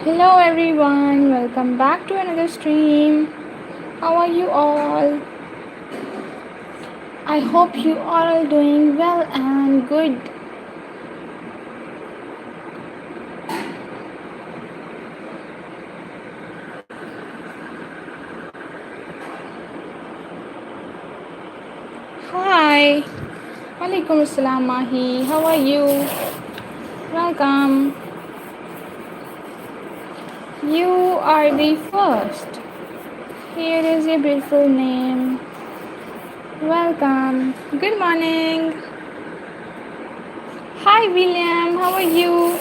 Hello everyone, welcome back to another stream. How are you all? I hope you are all doing well and good. Hi, Walaikum Assalam Mahi. How are you? Welcome. You are the first. Here is your beautiful name. Welcome. Good morning. Hi William, how are you?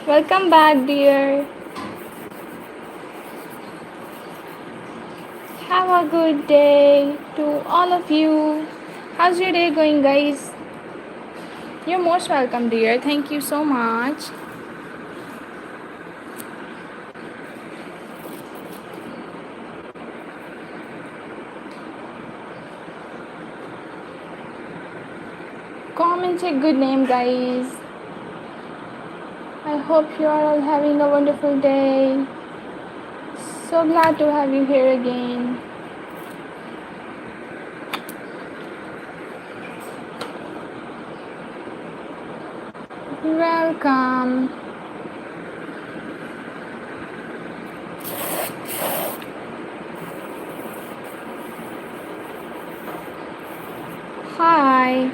Welcome back, dear. Have a good day to all of you. How's your day going, guys? You're most welcome, dear. Thank you so much. Comment a good name, guys. I hope you are all having a wonderful day. So glad to have you here again. Welcome. Hi.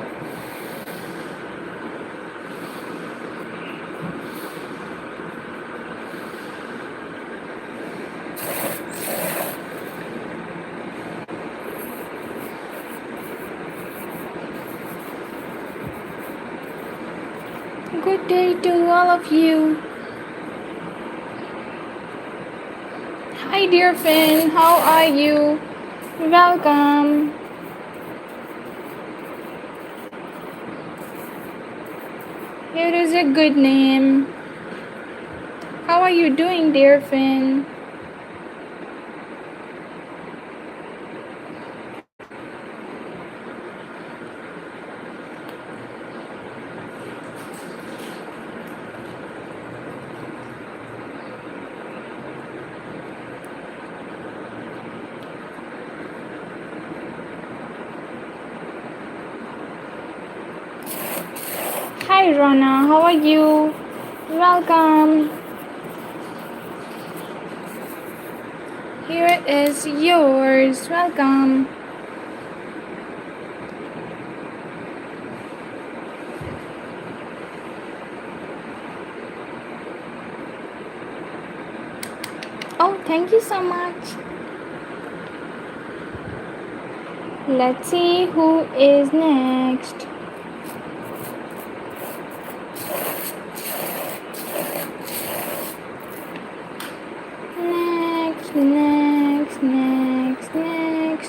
Good day to all of you. Hi, dear Finn. How are you? Welcome. Here is a good name. How are you doing, dear Finn? Hi Rana, how are you? Welcome. Here is yours. Welcome. Oh, thank you so much. Let's see who is next.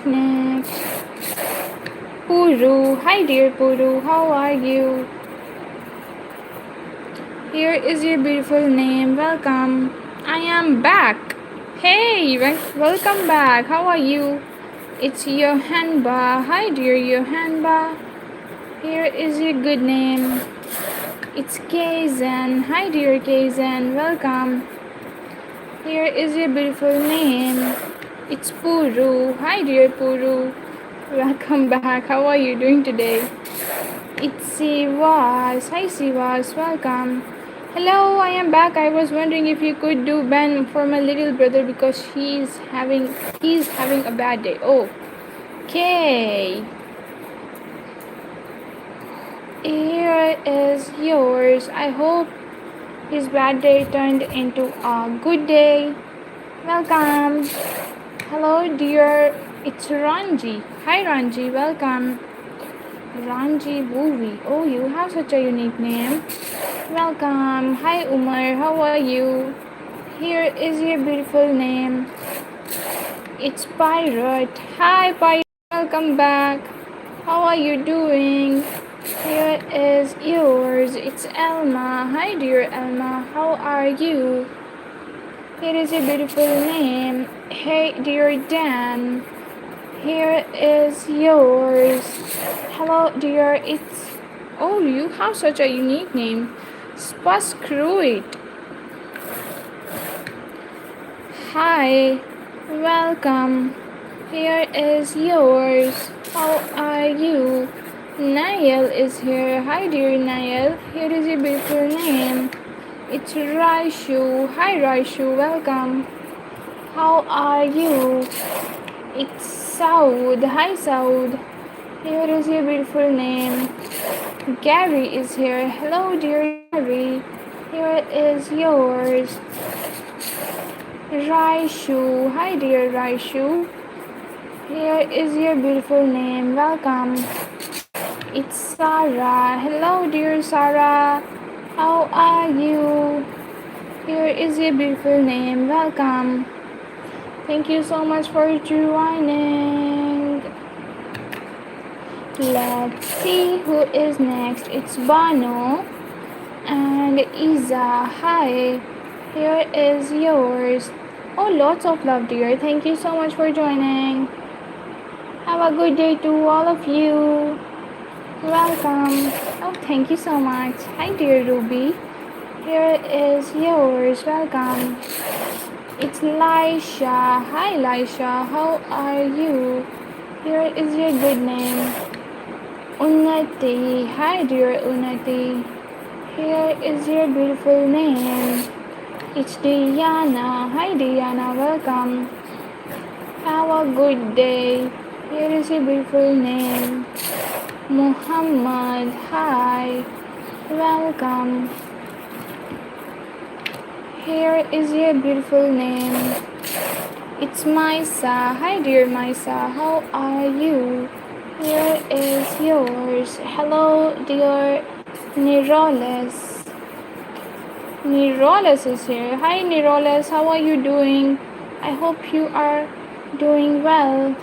Next. Puru. Hi, dear Puru. How are you? Here is your beautiful name. Welcome. I am back. Hey, welcome back. How are you? It's Johanba. Hi, dear Johanba. Here is your good name. It's Kaizen. Hi, dear Kaizen. Welcome. Here is your beautiful name. It's Puru. Hi, dear Puru. Welcome back. How are you doing today? It's Sivas. Hi, Sivas. Welcome. Hello, I am back. I was wondering if you could do Ben for my little brother because he's having a bad day. Oh, okay. Here is yours. I hope his bad day turned into a good day. Welcome. Hello, dear. It's Ranji. Hi, Ranji. Welcome. Ranji Bhuvi. Oh, you have such a unique name. Welcome. Hi, Umar. How are you? Here is your beautiful name. It's Pirate. Hi, Pirate. Welcome back. How are you doing? Here is yours. It's Elma. Hi, dear Elma. How are you? Here is your beautiful name. Hey, dear Dan. Here is yours. Hello, dear. It's... Oh, you have such a unique name. Spuskruit. Hi, welcome. Here is yours. How are you? Niall is here. Hi, dear Niall. Here is your beautiful name. It's Raishu. Hi, Raishu. Welcome. How are you? It's Saud. Hi, Saud. Here is your beautiful name. Gary is here. Hello, dear Gary. Here is yours. Raishu. Hi, dear Raishu. Here is your beautiful name. Welcome. It's Sarah. Hello, dear Sarah. How are you? Here is your beautiful name. Welcome. Thank you so much for joining. Let's see who is next. It's Bano and Isa. Hi. Here is yours. Oh, lots of love, dear. Thank you so much for joining. Have a good day to all of you. Welcome. Oh, thank you so much. Hi, dear Ruby. Here is yours. Welcome. It's Laisha. Hi, Laisha. How are you? Here is your good name. Unnati. Hi, dear Unnati. Here is your beautiful name. It's Diana. Hi, Diana. Welcome. Have a good day. Here is your beautiful name. Muhammad. Hi. Welcome. Here is your beautiful name. It's Maisa. Hi, dear Maisa. How are you? Here is yours. Hello, dear Niroles. Niroles is here. Hi, Niroles. How are you doing? I hope you are doing well.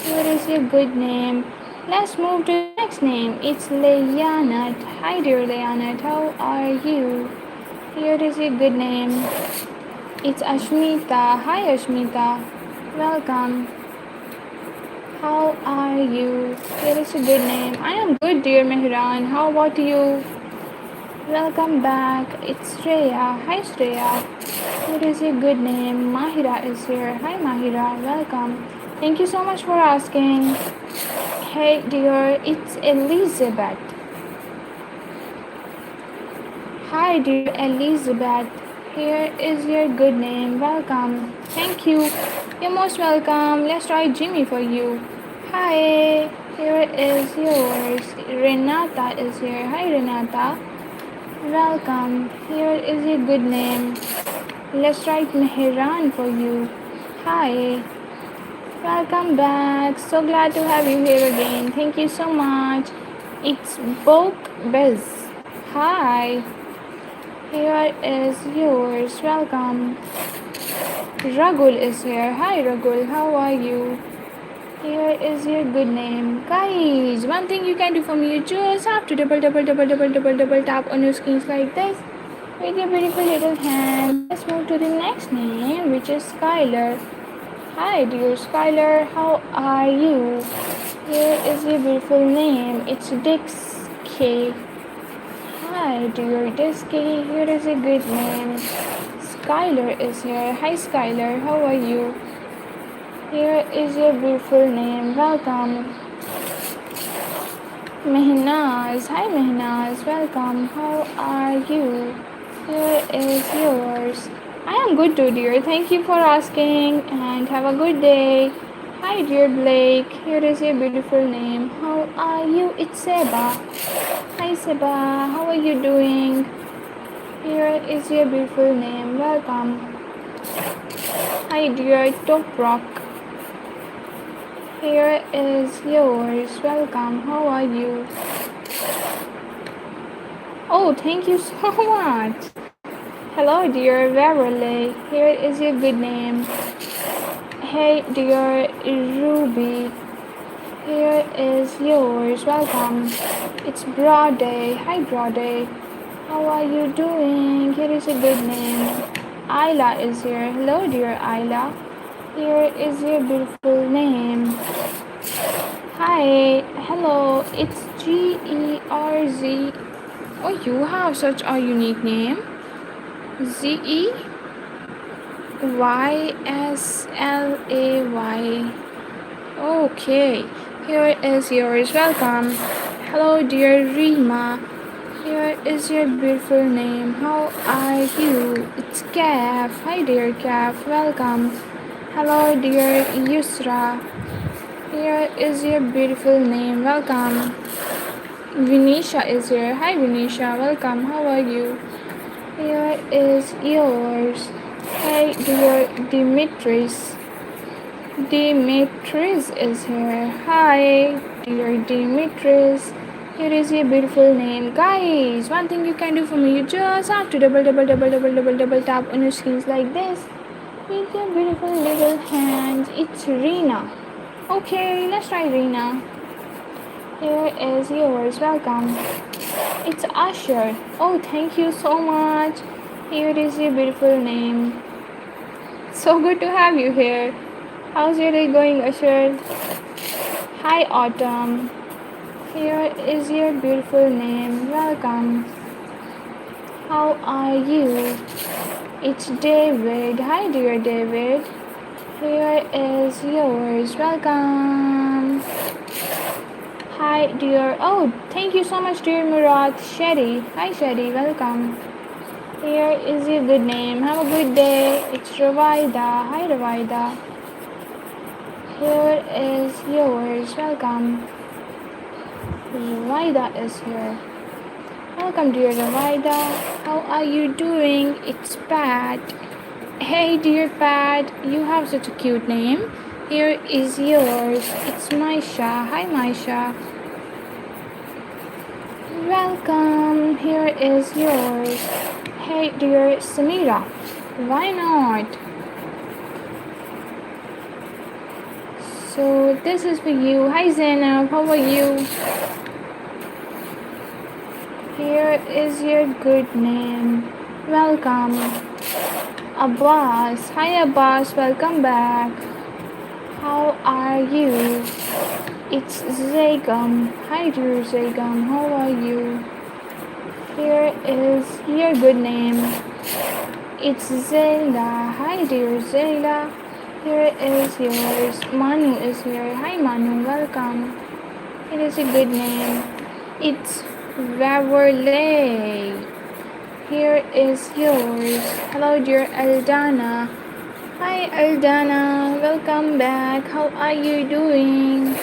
Here is your good name. Let's move to the next name. It's Leyanat. Hi, dear Leyanat. How are you? Here is your good name. It's Ashmita. Hi, Ashmita. Welcome. How are you? Here is a good name. I am good, dear Mehran. How about you? Welcome back. It's Shreya. Hi, Shreya. Here is a good name. Mahira is here. Hi, Mahira. Welcome. Thank you so much for asking. Hey, dear. It's Elizabeth. Hi, dear Elizabeth. Here is your good name. Welcome. Thank you. You're most welcome. Let's try Jimmy for you. Hi. Here is yours. Renata is here. Hi, Renata. Welcome. Here is your good name. Let's try Mehran for you. Hi. Welcome back. So glad to have you here again. Thank you so much. It's Bok Bez. Hi. Here is yours. Welcome. Ragul is here. Hi, Ragul. How are you? Here is your good name. Guys, one thing you can do for me, you just have to double tap on your screens like this with your beautiful little hand. Let's move to the next name, which is Skylar. Hi, dear Skylar. How are you? Here is your beautiful name. It's Dix K. Hi, dear Disky. Here is a good name. Skylar is here. Hi, Skylar. How are you? Here is your beautiful name. Welcome. Mehnaz. Hi, Mehnaz. Welcome. How are you? Here is yours. I am good too, dear. Thank you for asking and have a good day. Hi, dear Blake. Here is your beautiful name. How are you? It's Seba. Hi, Seba. How are you doing? Here is your beautiful name. Welcome. Hi, dear Toprock. Here is yours. Welcome. How are you? Oh, thank you so much. Hello, dear Verily. Here is your good name. Hey, dear Ruby. Here is yours. Welcome. It's Brode. Hi, Brode. How are you doing? Here is a good name. Ayla is here. Hello, dear Ayla. Here is your beautiful name. Hi. Hello. It's Gerz. Oh, you have such a unique name. ZE. YSLAY. Okay, here is yours. Welcome. Hello, dear Rima. Here is your beautiful name. How are you? It's Kaf. Hi, dear Kaf. Welcome. Hello, dear Yusra. Here is your beautiful name. Welcome. Vinisha is here. Hi, Vinisha. Welcome. How are you? Here is yours. Hi, dear Dimitris. Dimitris is here. Hi, dear Dimitris. Here is your beautiful name. Guys, one thing you can do for me, you just have to double tap on your screens like this with your beautiful little hands. It's Rina. Okay, let's try Rina. Here is yours. Welcome. It's Asher. Oh, thank you so much. Here is your beautiful name. So good to have you here. How's your day going, Asher? Hi, Autumn. Here is your beautiful name. Welcome. How are you? It's David. Hi, dear David. Here is yours. Welcome. Hi, dear. Oh, thank you so much, dear Murat. Sherry. Hi, Sherry. Welcome. Here is your good name. Have a good day. It's Rawaida. Hi, Rawaida. Here is yours. Welcome. Rawaida is here. Welcome, dear Rawaida. How are you doing? It's Pat. Hey, dear Pat. You have such a cute name. Here is yours. It's Maisha. Hi, Maisha. Welcome. Here is yours. Hey, dear Samira. Why not? So this is for you. Hi, Zainab. How are you? Here is your good name. Welcome. Abbas. Hi, Abbas. Welcome back. How are you? It's Zagam. Hi, dear Zagam. How are you? Here is your good name. It's Zayla. Hi, dear Zayla. Here is yours. Manu is here. Hi, Manu. Welcome. It is a good name. It's Waverley. Here is yours. Hello, dear Aldana. Hi, Aldana. Welcome back. How are you doing?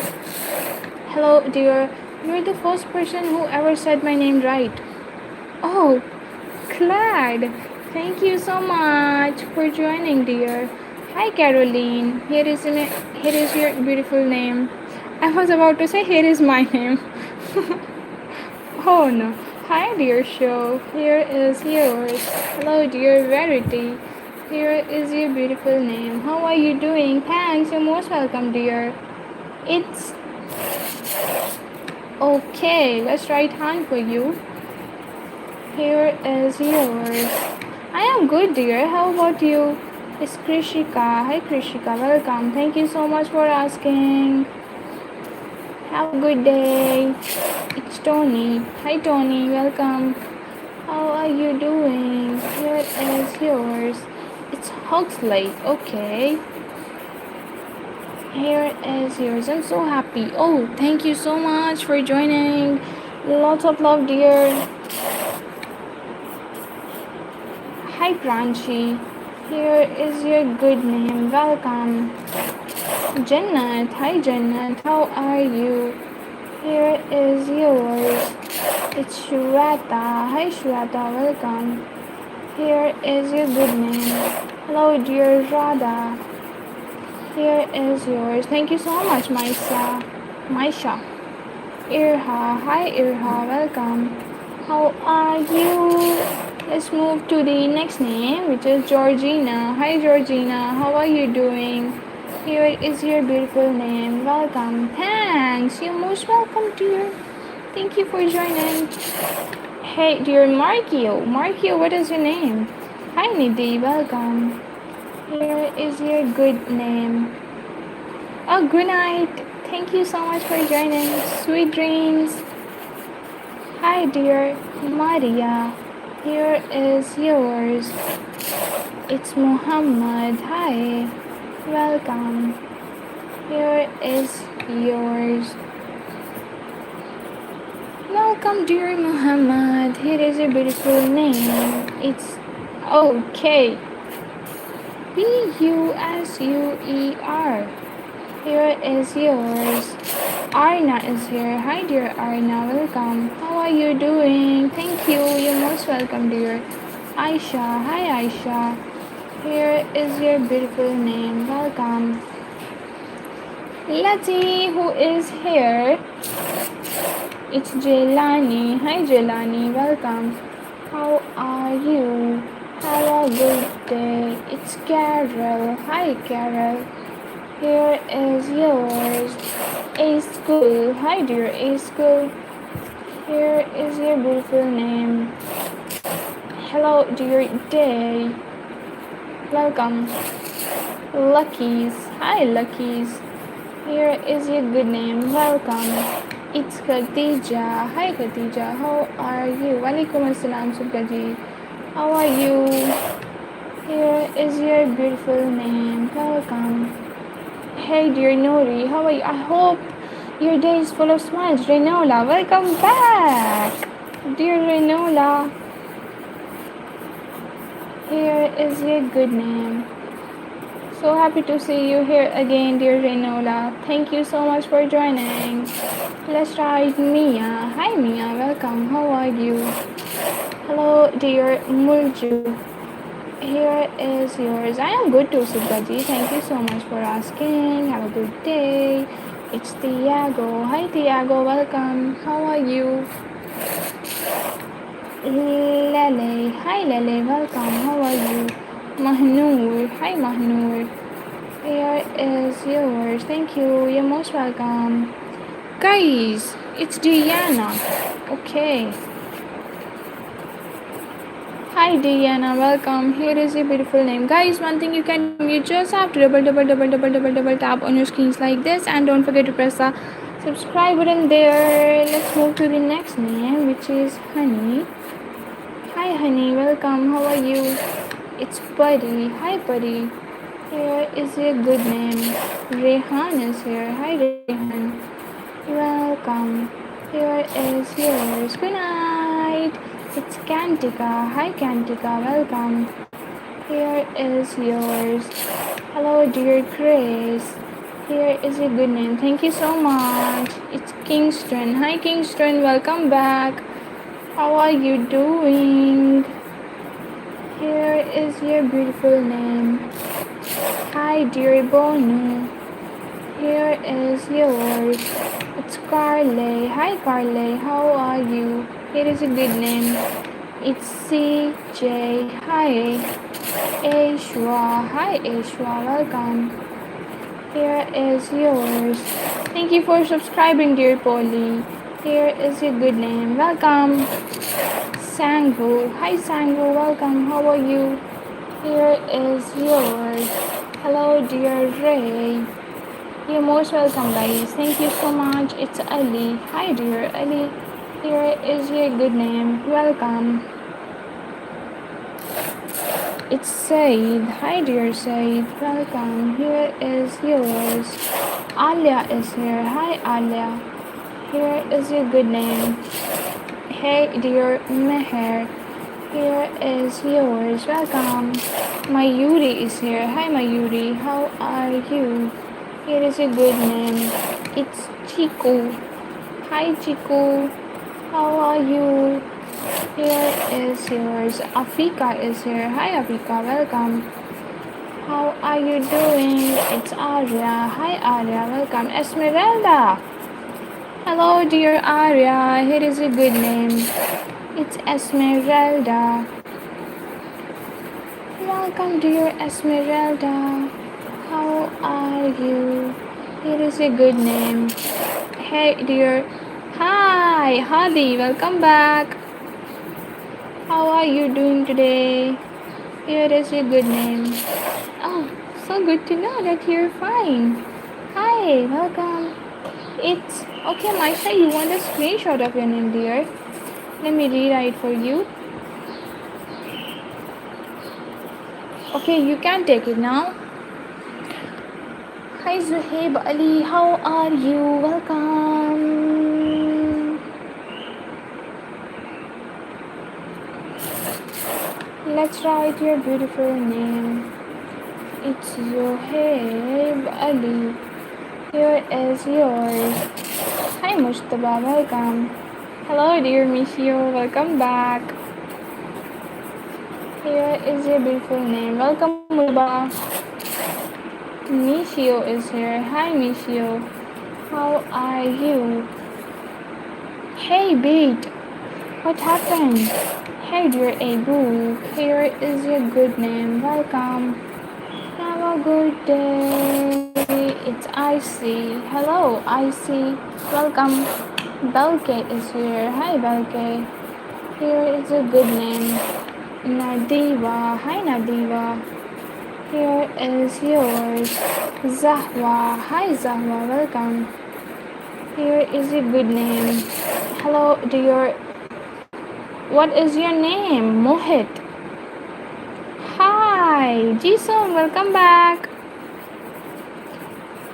Hello, dear. You're the first person who ever said my name right. Oh, glad. Thank you so much for joining, dear. Hi, Caroline. Here is your beautiful name. I was about to say, here is my name. Oh no. Hi, dear show. Here is yours. Hello, dear Verity. Here is your beautiful name. How are you doing? Thanks. You're most welcome, dear. It's okay. Let's write hand for you. Here is yours. I am good, dear. How about you? It's Krishika. Hi, Krishika. Welcome. Thank you so much for asking. Have a good day. It's Tony. Hi, Tony. Welcome. How are you doing? Here is yours. It's Huxley. Okay. Here is yours. I'm so happy. Oh, thank you so much for joining. Lots of love, dear. Hi, Pranchi. Here is your good name. Welcome. Jannat. Hi, Jannat. How are you? Here is yours. It's Shweta. Hi, Shweta. Welcome. Here is your good name. Hello, dear Radha. Here is yours. Thank you so much, Maisha. Irha. Hi, Irha. Welcome. How are you? Let's move to the next name, which is Georgina. Hi, Georgina. How are you doing? Here is your beautiful name. Welcome. Thanks. You're most welcome, dear. Thank you for joining. Hey, dear Markio. Markio, what is your name? Hi, Nidhi. Welcome. Here is your good name. Oh, good night. Thank you so much for joining. Sweet dreams. Hi, dear Maria. Here is yours. It's Muhammad. Hi, welcome. Here is yours. Welcome, dear Muhammad. Here is a beautiful name. It's okay. Busuer. Here is yours. Arna is here. Hi, dear Arna. Welcome. How are you doing? Thank you. You're most welcome, dear. Aisha. Hi, Aisha. Here is your beautiful name. Welcome. Letty, who is here? It's Jelani. Hi, Jelani. Welcome. How are you? Have a good day. It's Carol. Hi, Carol. Here is yours. A school. Hi, dear A school. Here is your beautiful name. Hello, dear Day. Welcome. Luckies. Hi, Luckies. Here is your good name. Welcome. It's Khadija. Hi, Khadija. How are you? Walaikum assalam, Subhaji. How are you? Here is your beautiful name. Welcome. Hey, dear Nori. How are you? I hope your day is full of smiles. Renola, welcome back. Dear Renola. Here is your good name. So happy to see you here again, dear Renola. Thank you so much for joining. Let's try Mia. Hi, Mia. Welcome. How are you? Hello, dear Murju. Here is yours. I am good too, Subhaji. Thank you so much for asking. Have a good day. It's Tiago. Hi, Tiago. Welcome. How are you? Lele. Hi, Lele. Welcome. How are you? Mahnoor. Hi, Mahnoor. Here is yours. Thank you. You're most welcome. Guys, it's Diana. Okay. Hi Diana, welcome. Here is your beautiful name. Guys, one thing you can do, you just have to double tap on your screens like this, and don't forget to press the subscribe button there. Let's move to the next name, which is Honey. Hi Honey, welcome. How are you? It's Buddy. Hi Buddy. Here is your good name. Rehan is here. Hi Rehan. Welcome. Here is yours. Good night. It's Cantica. Hi Cantica. Welcome. Here is yours. Hello dear Grace. Here is a good name. Thank you so much. It's Kingston. Hi Kingston. Welcome back. How are you doing? Here is your beautiful name. Hi dear Bonu. Here is yours. It's Carly. Hi Carly. How are you? Here is a good name. It's CJ. Hi Ashwa. Hi Ashwa. Welcome. Here is yours. Thank you for subscribing, dear Polly. Here is your good name. Welcome. Sangvu. Hi Sangvu. Welcome. How are you? Here is yours. Hello dear Ray. You're most welcome, guys. Thank you so much. It's Ali. Hi, dear Ali. Here is your good name. Welcome. It's Said. Hi, dear Said. Welcome. Here is yours. Alia is here. Hi, Alia. Here is your good name. Hey, dear Meher. Here is yours. Welcome. Mayuri is here. Hi, Mayuri. How are you? Here is a good name. It's Chiku. Hi Chiku. How are you? Here is yours. Afika is here. Hi Afika. Welcome. How are you doing? It's Arya. Hi Arya. Welcome. Esmeralda. Hello dear Arya. Here is a good name. It's Esmeralda. Welcome dear Esmeralda. How are you? Here is a good name. Hey dear. Hi Hadi, welcome back. How are you doing today? Here is your good name. Oh, so good to know that you're fine. Hi, welcome. It's okay, Maisha, you want a screenshot of your name, dear? Let me rewrite for you. Okay, you can take it now. Hi Zuhaib Ali, how are you? Welcome. Let's write your beautiful name. It's Zuhaib Ali. Here is yours. Hi Mushtaba, welcome. Hello dear Mishio, welcome back. Here is your beautiful name. Welcome Mushtaba. Mishio is here. Hi Mishio. How are you? Hey Beat, what happened? Hey dear Abu, here is your good name. Welcome. Have a good day. It's Icy. Hello, Icy. Welcome. Belke is here. Hi, Belke. Here is a good name. Nadiva. Hi, Nadiva. Here is yours. Zahwa. Hi, Zahwa. Welcome. Here is a good name. Hello, dear. What is your name? Mohit. Hi, Jisung. Welcome back.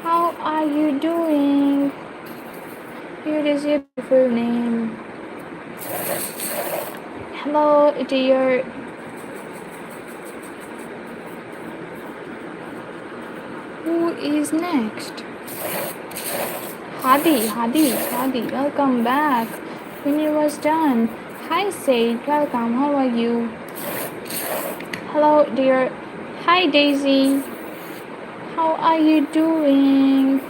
How are you doing? Here is your beautiful name. Hello, dear. Who is next? Hadi, welcome back. When it was done. Hi, Sage, welcome. How are you? Hello, dear. Hi, Daisy. How are you doing?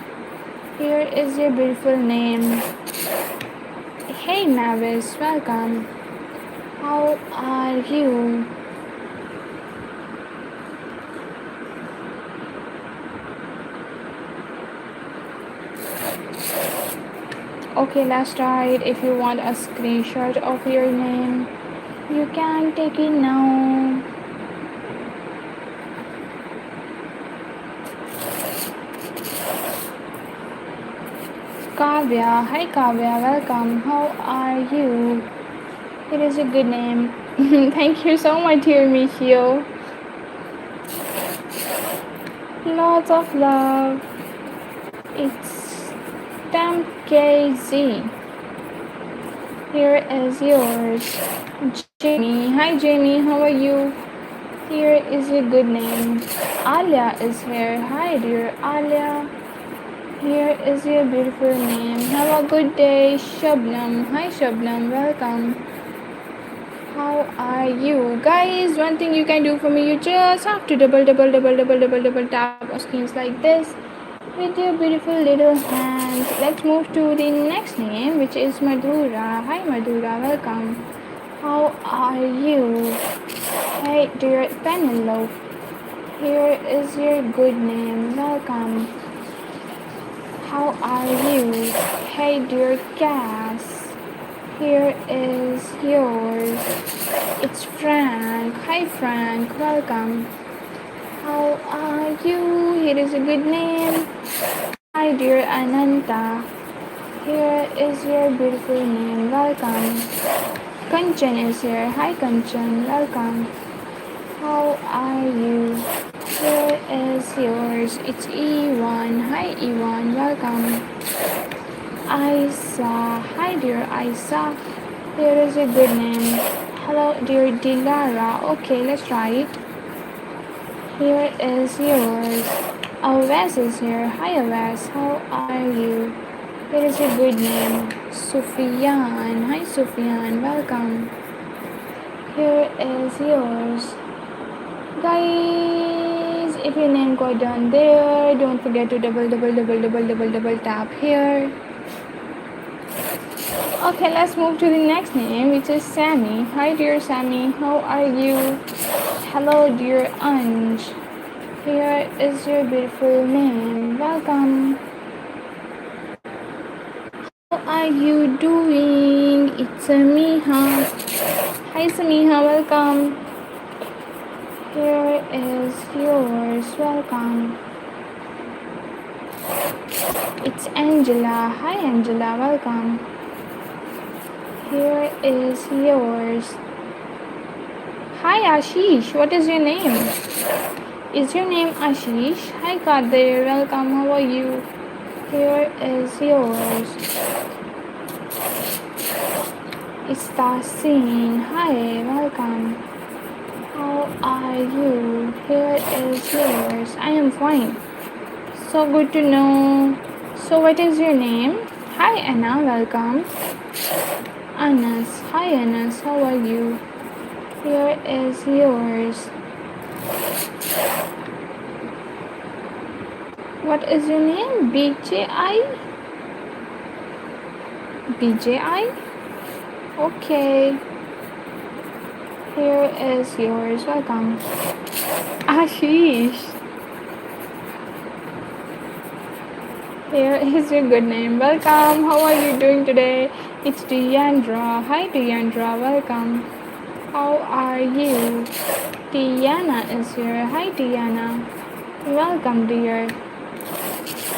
Here is your beautiful name. Hey, Mavis, welcome. How are you? Okay, let's try it. If you want a screenshot of your name, you can take it now. Kavya, hi Kavya, welcome. How are you? It is a good name. Thank you so much, dear Michio. Lots of love. It's Tam KZ. Here is yours. Jamie. Hi Jamie, how are you? Here is your good name. Alia is here. Hi dear Alia. Here is your beautiful name. Have a good day. Shabnam. Hi Shabnam, welcome. How are you? Guys, one thing you can do for me, you just have to double tap on screens like this with your beautiful little hands. Let's move to the next name, which is Madhura. Hi Madhura, welcome. How are you? Hey dear Penelope. Here is your good name. Welcome. How are you? Hey dear Cass. Here is yours. It's Frank. Hi Frank, welcome. How are you? Here is a good name. Hi dear Ananta. Here is your beautiful name. Welcome. Kanchan is here. Hi Kanchan, welcome. How are you? Here is yours. It's Ewan. Hi Ewan, welcome. Isa. Hi dear Isa. Here is a good name. Hello dear Dilara. Okay, let's try it. Here is yours. Awes is here. Hi Awes. How are you? Here is a good name. Sufyan. Hi Sufyan. Welcome. Here is yours. Guys, if your name got down there, don't forget to double tap here. Okay, let's move to the next name, which is Sammy. Hi dear Sammy, how are you? Hello dear Anj. Here is your beautiful name. Welcome. How are you doing? It's Samiha. Hi Samiha, welcome. Here is yours. Welcome. It's Angela. Hi Angela, welcome. Here is yours. Hi Ashish, what is your name? Is your name Ashish? Hi Kadir, welcome, how are you? Here is yours. Istasin, hi, welcome. How are you? Here is yours. I am fine. So good to know. So what is your name? Hi Anna, welcome. Anas, hi Anas, how are you? Here is yours. What is your name? BJI? BJI? Okay. Here is yours. Welcome. Ashish. Here is your good name. Welcome. How are you doing today? It's Deandra. Hi Deandra. Welcome. How are you? Tiana is here. Hi Tiana. Welcome dear.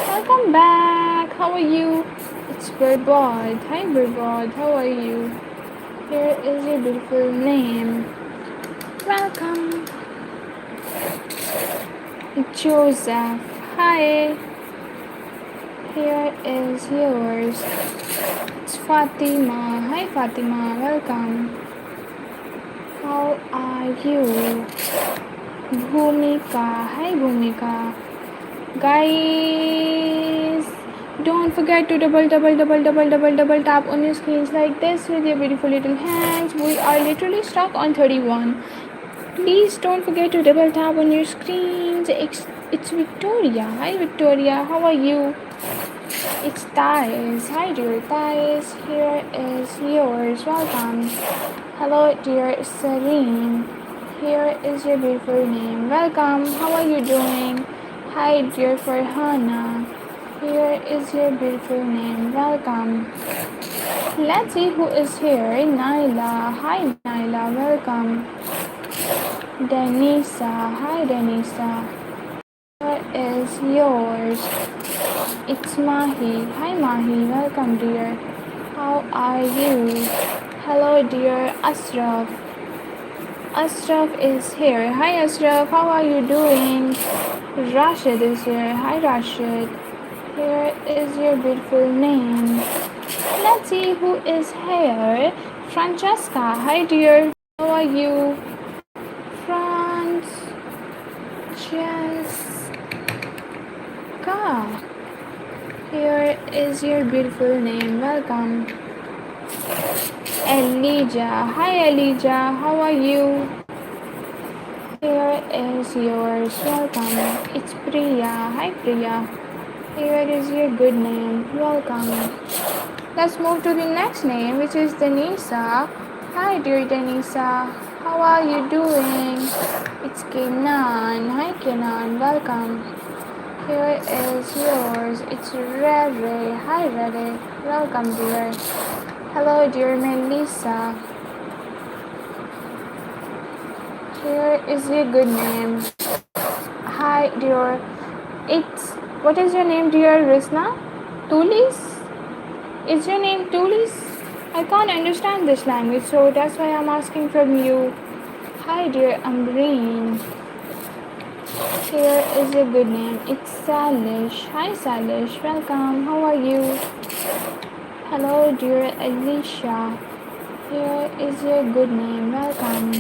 Welcome back. How are you? It's Birdbod. Hi Birdbod. How are you? Here is your beautiful name. Welcome. Joseph. Hi. Here is yours. It's Fatima. Hi Fatima. Welcome. How are you? Bhumika. Hi Bhumika. Guys, don't forget to double tap on your screens like this with your beautiful little hands. We are literally stuck on 31. Please don't forget to double tap on your screens. It's Victoria. Hi Victoria, how are you? It's Thais. Hi dear Thais. Here is yours. Welcome. Hello dear Serene. Here is your beautiful name. Welcome. How are you doing? Hi dear Farhana. Here is your beautiful name. Welcome. Let's see who is here. Naila. Hi Naila. Welcome. Denisa. Hi Denisa. Here is yours. It's Mahi. Hi Mahi. Welcome dear. How are you? Hello dear Ashraf. Ashraf is here. Hi Ashraf. How are you doing? Rashid is here. Hi Rashid. Here is your beautiful name. Let's see who is here. Francesca. Hi dear. How are you? Francesca. Here is your beautiful name. Welcome. Elijah. Hi Elijah. How are you? Here is yours. Welcome. It's Priya. Hi Priya. Here is your good name. Welcome. Let's move to the next name, which is Denisa. Hi dear Denisa. How are you doing? It's Kenan. Hi Kenan. Welcome. Here is yours. It's Rere. Hi Rere. Welcome dear. Hello dear Melissa. Here is your good name. Hi dear. What is your name dear Risna? Tulis? Is your name Tulis? I can't understand this language, so that's why I'm asking from you. Hi dear Ambreen. Here is your good name. It's Salish. Hi Salish. Welcome. How are you? Hello dear Alicia. Here is your good name. Welcome.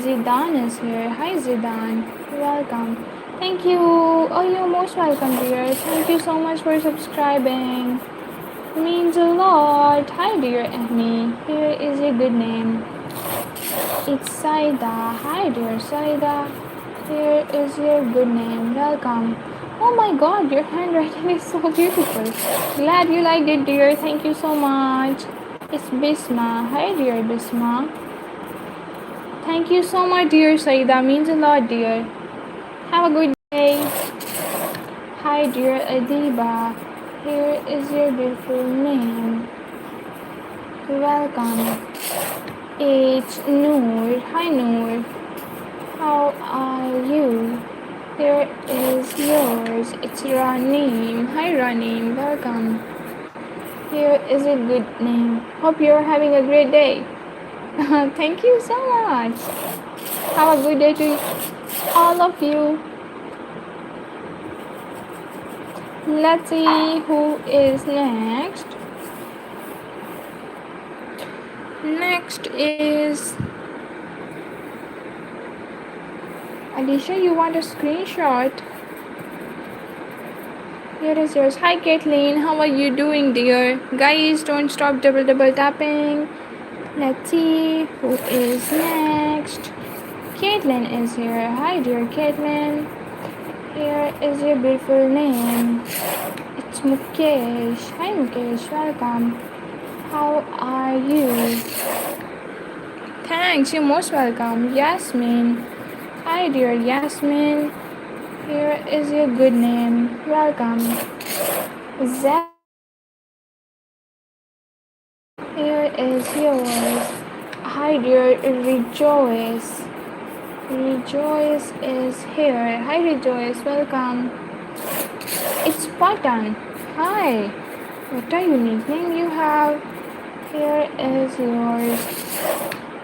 Zidane is here. Hi Zidane. Welcome. Thank you. Oh, you're most welcome dear. Thank you so much for subscribing. Means a lot. Hi dear Amy. Here is your good name. It's Saida. Hi dear Saida. Here is your good name. Welcome. Oh my god, your handwriting is so beautiful. Glad you liked it dear. Thank you so much. It's Bisma. Hi dear Bisma. Thank you so much dear Saida. Means a lot dear. Have a good day. Hi dear Adiba. Here is your beautiful name. Welcome. It's Noor. Hi Noor. How are you? Here is yours. It's Raneem. Hi Raneem. Welcome. Here is a good name. Hope you're having a great day. Thank you so much. Have a good day to all of you. Let's see who is next. Next is Alicia. You want a screenshot? Here is yours. Hi Caitlin, how are you doing, dear? Guys, don't stop double tapping. Let's see who is next. Caitlin is here. Hi, dear Caitlin. Here is your beautiful name. It's Mukesh. Hi, Mukesh. Welcome. How are you? Thanks. You're most welcome. Yasmin. Hi, dear Yasmin. Here is your good name. Welcome. Zach. Here is yours. Hi, dear Rejoice. Rejoice is here. Hi, Rejoice. Welcome. It's Patan. Hi. What a unique name you have. Here is yours.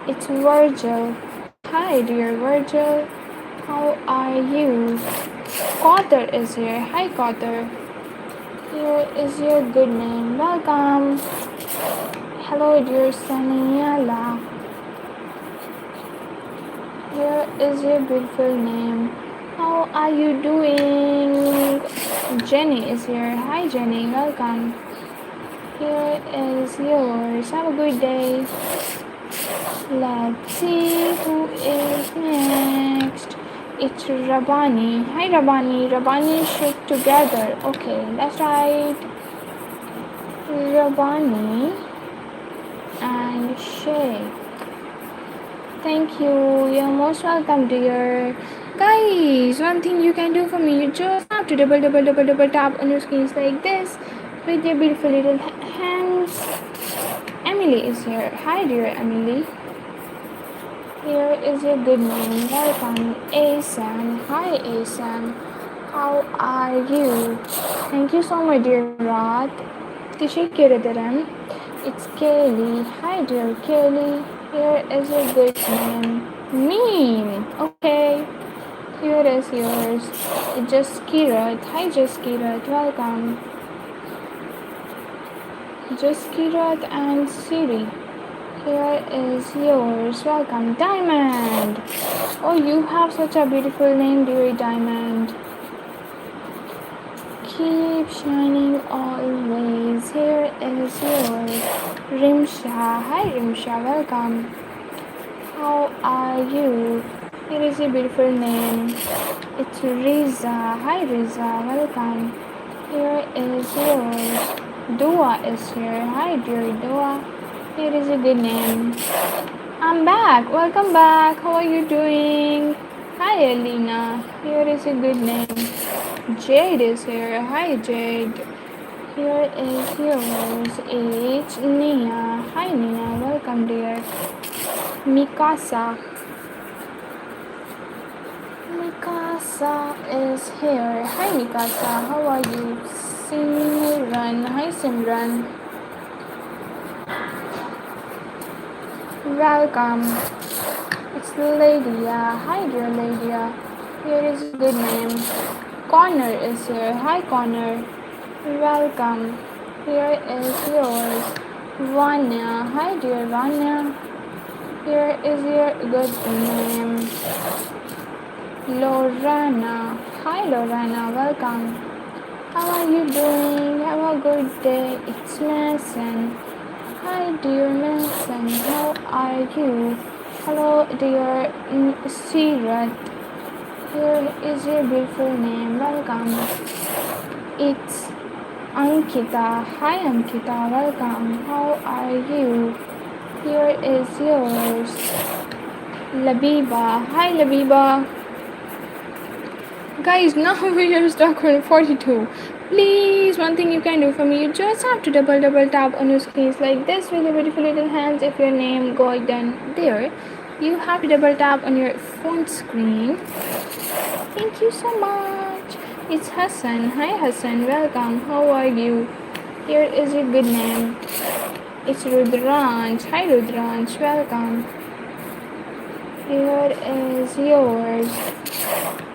It's Virgil. Hi, dear Virgil. How are you? Cotter is here. Hi, Cotter. Here is your good name. Welcome. Hello, dear Saniela. Here is your beautiful name. How are you doing? Jenny is here. Hi, Jenny. Welcome. Here is yours. Have a good day. Let's see who is next. It's Rabani. Hi, Rabani. Rabani, shake together. Okay, let's write Rabani and shake. Thank you. You're most welcome, dear. Guys, one thing you can do for me, you just have to double tap on your screens like this with your beautiful little hands. Emily is here. Hi, dear Emily. Here is your good name. Welcome, Asam. Hi, Asam. How are you? Thank you so much, dear Rod. Teşekkür ederim. It's Kaylee. Hi, dear Kaylee. Here is your good name. Meme. Okay. Here is yours. Jaskirat. Hi, Jaskirat. Welcome. Jaskirat and Siri. Here is yours. Welcome. Diamond. Oh, you have such a beautiful name, dear Diamond. Keep shining always. Here is yours. Rimsha. Hi, Rimsha. Welcome. How are you? Here is your beautiful name. It's Riza. Hi, Riza. Welcome. Here is yours. Dua is here. Hi, dear Dua. Here is a good name. I'm back. Welcome back. How are you doing? Hi, Alina. Here is a good name. Jade is here. Hi, Jade. Here is yours. It's Nia. Hi, Nia. Welcome, dear. Mikasa. Mikasa is here. Hi, Mikasa. How are you? Simran. Hi, Simran. Welcome. It's Lydia. Hi, dear Lydia. Here is a good name. Connor is here. Hi, Connor. Welcome. Here is yours. Vanya. Hi, dear Vanya. Here is your good name. Lorana. Hi, Lorana. Welcome. How are you doing? Have a good day. It's Mason. Hi, dear Mason. How are you? Hello, dear Sirat. Here is your beautiful name. Welcome. It's Ankita. Hi, Ankita. Welcome. How are you? Here is yours. Labiba. Hi, Labiba. Guys, now we are stuck on 42. Please, one thing you can do for me, you just have to double tap on your screens like this with your beautiful little hands. If your name goes down there, you have to double tap on your phone screen. Thank you so much. It's Hassan. Hi, Hassan. Welcome. How are you? Here is your good name. It's Rudransh. Hi Rudransh, welcome. Here is yours.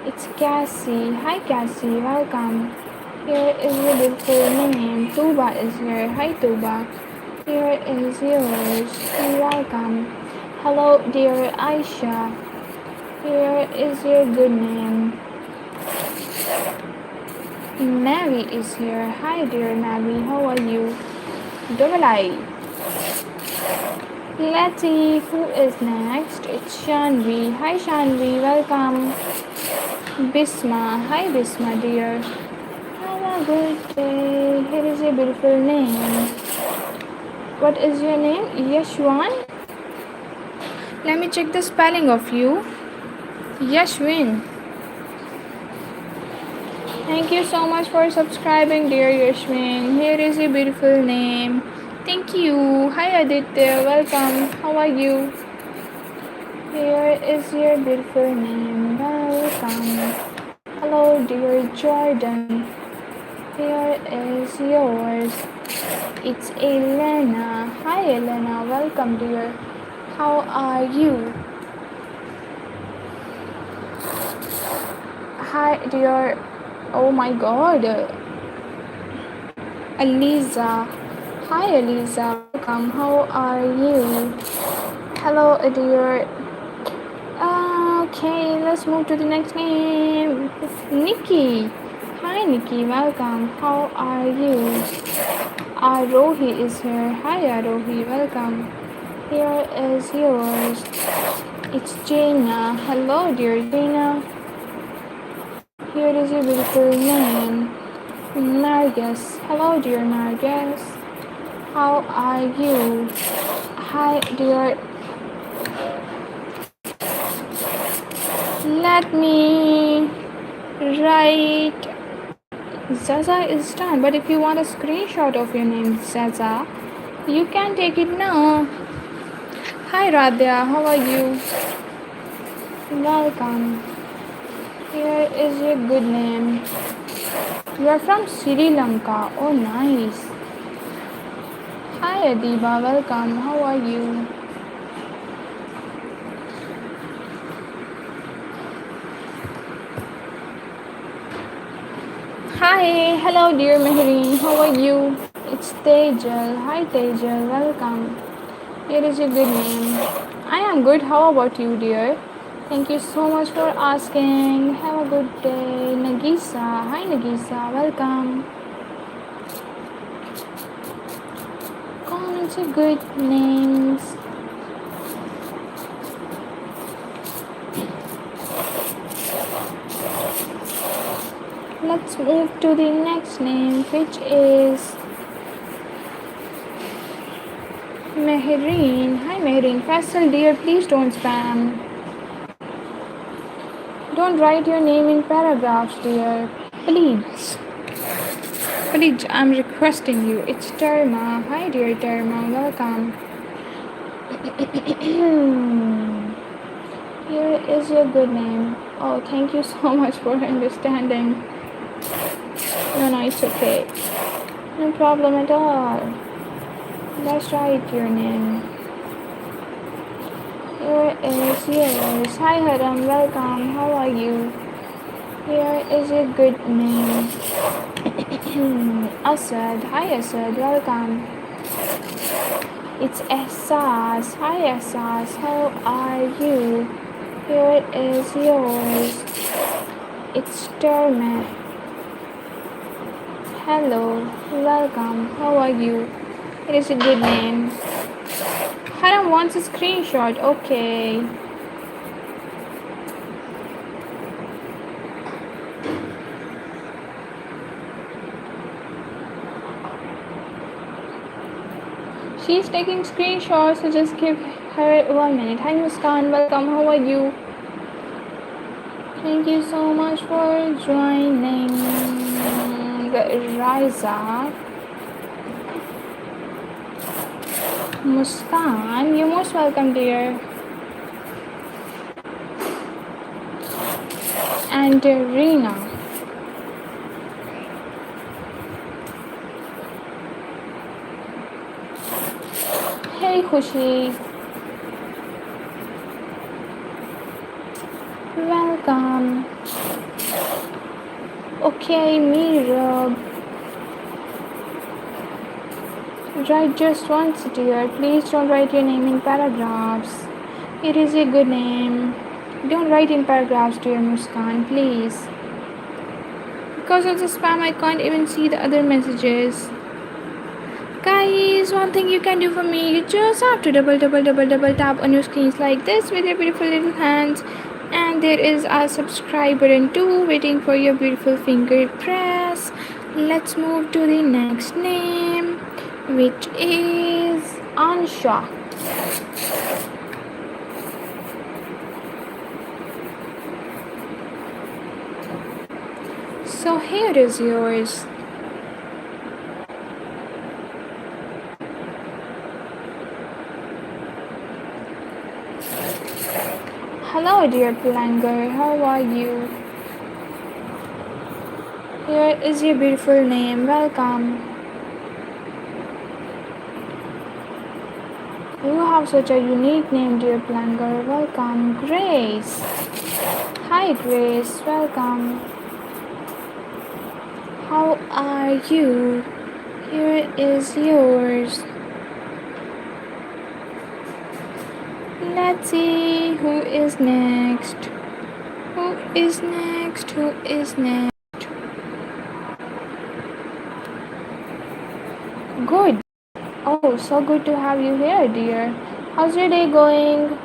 It's Cassie. Hi Cassie, welcome. Here is your beautiful name. Tuba is here. Hi Tuba. Here is yours. Welcome. Hello dear Aisha. Here is your good name. Navi is here. Hi dear Navi, how are you? Double I. Letty, who is next? It's Shanvi. Hi Shanvi, welcome. Bisma. Hi Bisma dear. Have a good day. Here is your beautiful name. What is your name? Yashwan? Let me check the spelling of you. Yashwin. Thank you so much for subscribing, dear Yashwin. Here is your beautiful name. Thank you. Hi Aditya, welcome. How are you? Here is your beautiful name. Welcome. Hello, dear Jordan. Here is yours. It's Elena. Hi Elena, welcome dear. How are you? Hi dear. Oh my god. Aliza. Hi Aliza, welcome. How are you? Hello dear. Okay, let's move to the next name. Nikki. Hi Nikki, welcome. How are you? Arohi is here. Hi Arohi, welcome. Here is yours. It's Jaina. Hello dear Jaina. Here is your beautiful name. Nargis. Hello dear Nargis. How are you? Hi dear. Let me write. Zaza is done, but if you want a screenshot of your name, Zaza, you can take it now. Hi Radhya, how are you? Welcome. Here is your good name. You are from Sri Lanka. Oh, nice. Hi Adiba, welcome. How are you? Hi, hello dear Mehreen, how are you? It's Tejal. Hi Tejal, welcome. Here is your good name. I am good. How about you, dear? Thank you so much for asking. Have a good day. Nagisa. Hi Nagisa, welcome. Comments are good names. Let's move to the next name, which is Mehreen. Hi Mehreen. Faisal dear, please don't spam. Don't write your name in paragraphs, dear. Please. Please, I'm requesting you. It's Dharma. Hi dear Dharma, welcome. Here is your good name. Oh, thank you so much for understanding. No, it's okay. No problem at all. Let's write your name. Here is yours. Hi Haram, welcome. How are you? Here is your good name. Asad. Hi Asad, welcome. It's Essas. Hi Essas, how are you? Here is yours. It's Termet. Hello, welcome. How are you? It is a good name. Haram wants a screenshot. Okay. She's taking screenshots, so just give her 1 minute. Hi Muskan, welcome. How are you? Thank you so much for joining. Riza. Muskan, you're most welcome, dear. And Rina. Hi, Khushi. Welcome. Okay, Meera. Write just once, dear. Please don't write your name in paragraphs. It is a good name. Don't write in paragraphs, dear Muskan, please. Because of the spam, I can't even see the other messages. Guys, one thing you can do for me, you just have to double tap on your screens like this with your beautiful little hands. And there is a subscribe button too, waiting for your beautiful finger press. Let's move to the next name, which is Ansha. So here is yours. Hello, dear Planger. How are you? Here is your beautiful name. Welcome. You have such a unique name, dear Planger. Welcome, Grace. Hi, Grace. Welcome. How are you? Here is yours. Let's see who is next. Who is next? Who is next? Good. Oh, so good to have you here, dear. How's your day going?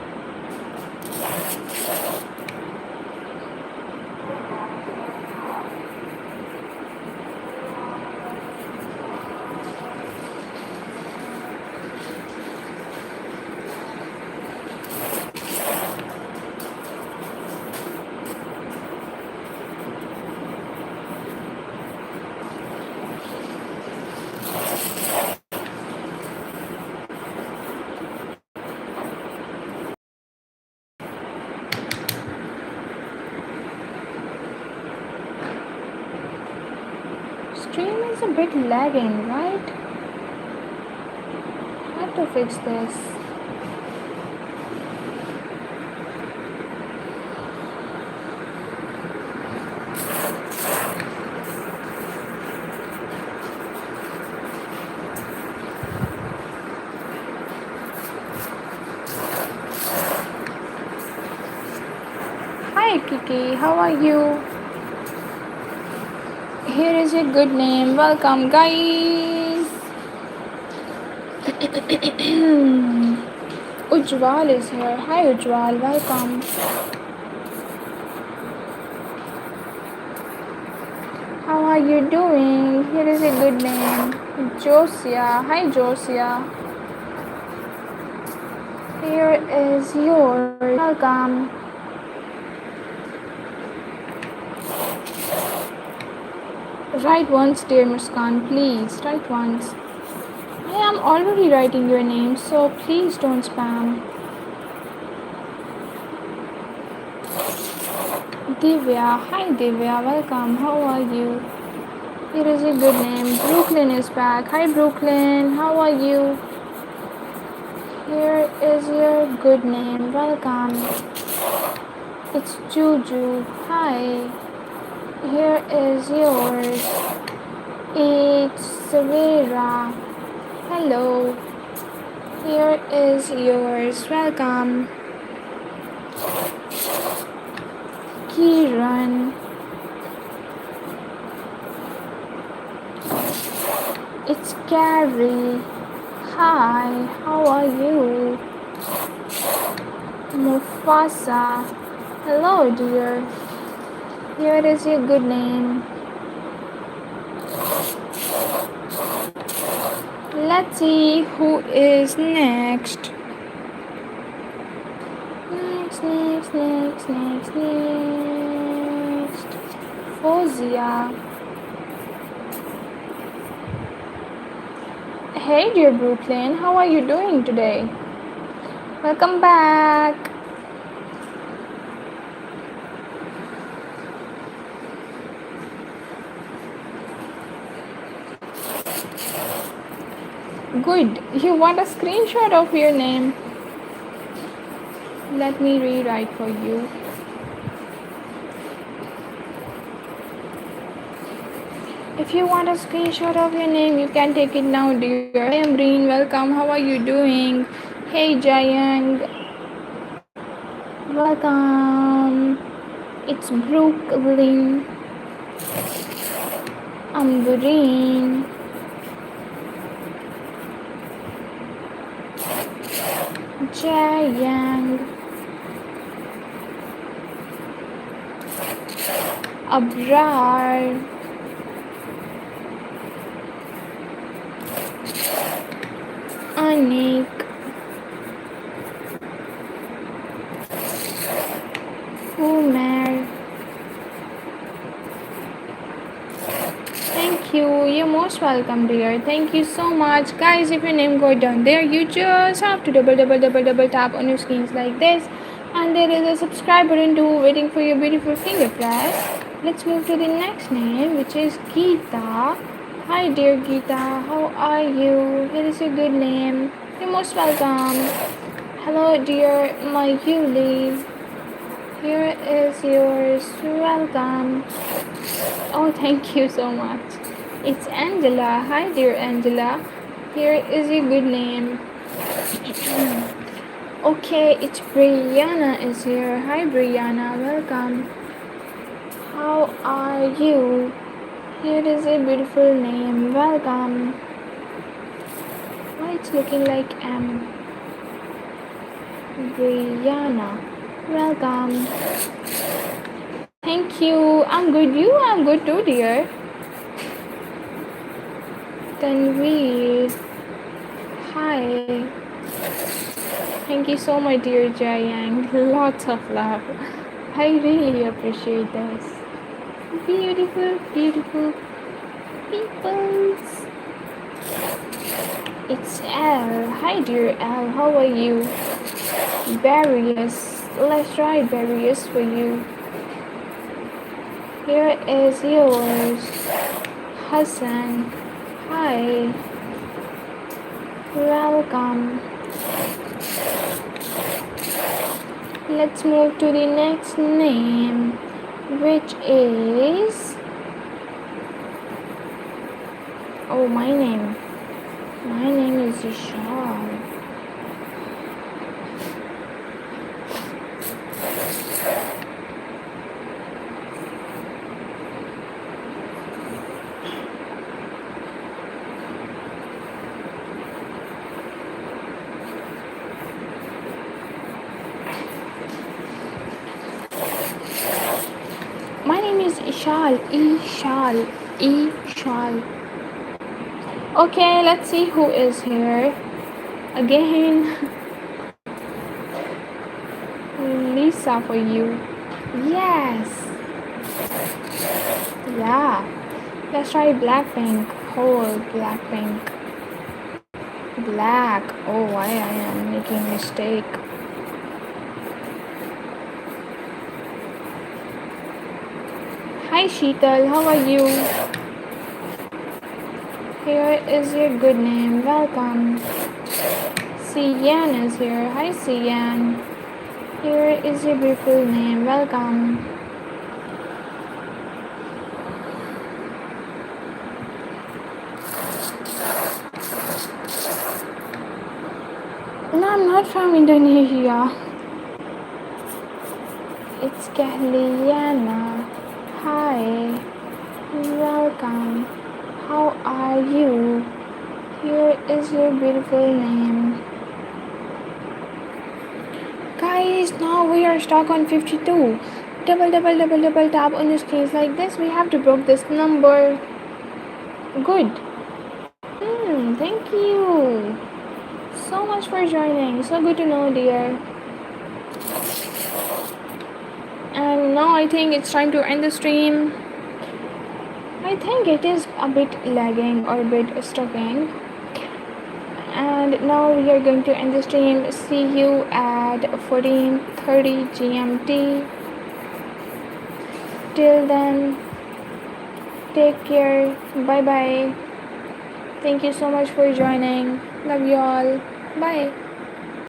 Stream is a bit lagging, right? I have to fix this. Hi Kiki, how are you? Here is a good name. Welcome, guys. Ujwal is here. Hi Ujwal, welcome. How are you doing? Here is a good name. Josia. Hi Josia. Here is yours. Welcome. Write once, dear Muskan, please. Write once. I am already writing your name, so please don't spam. Divya. Hi Divya, welcome. How are you? Here is a good name. Brooklyn is back. Hi Brooklyn, how are you? Here is your good name. Welcome. It's Juju. Hi. Here is yours. It's Savera. Hello. Here is yours. Welcome. Kiran. It's Carrie. Hi, how are you? Mufasa. Hello, dear. Here is your good name. Let's see who is next. Next. Fozia. Hey dear Brooklyn, how are you doing today? Welcome back. Good. You want a screenshot of your name? Let me rewrite for you. If you want a screenshot of your name, you can take it now, dear. I am Reen. Welcome. How are you doing? Hey, Jayang. Welcome. It's Brooklyn. I'm Green. Jayang. Abrar. Anik. Umar. Thank you. You're most welcome, dear. Thank you so much. Guys, if your name go down there, you just have to double tap on your screens like this. And there is a subscribe button too waiting for your beautiful finger press. Let's move to the next name, which is Geeta. Hi, dear Geeta. How are you? Here is your good name. You're most welcome. Hello, dear Mayuli. Here is yours. Welcome. Oh, thank you so much. It's Angela. Hi, dear Angela. Here is your good name. Okay, it's Brianna is here. Hi, Brianna. Welcome. How are you? Here is a beautiful name. Welcome. Why it's looking like M? Brianna. Welcome. Thank you. I'm good. You? I'm good too, dear. Tanveer. Hi. Thank you so much, dear Jayang. Lots of love. I really appreciate this. Beautiful, beautiful peoples. It's L. Hi, dear L. How are you? Barriers. Let's try Barriers for you. Here is yours. Hassan. Hi. Welcome. Let's move to the next name, which is... Oh, my name. My name is Ishal. My name is Ishal. Ishal. Okay, let's see who is here. Again, Lisa for you. Yes. Yeah. Let's try Blackpink. Whole Blackpink. Black. Oh, why I am making a mistake. Hi Sheetal, how are you? Here is your good name. Welcome. Sian is here. Hi Sian. Here is your beautiful name. Welcome. No, I'm not from Indonesia. It's Kahliana. Hi. Welcome. How are you? Here is your beautiful name. Guys, now we are stuck on 52. Double tap on your screens like this. We have to break this number. Good. Thank you so much for joining. So good to know, dear. And now I think it's time to end the stream. I think it is a bit lagging or a bit stucking. And now we are going to end the stream. See you at 14:30 GMT. Till then, take care. Bye bye. Thank you so much for joining. Love you all. Bye.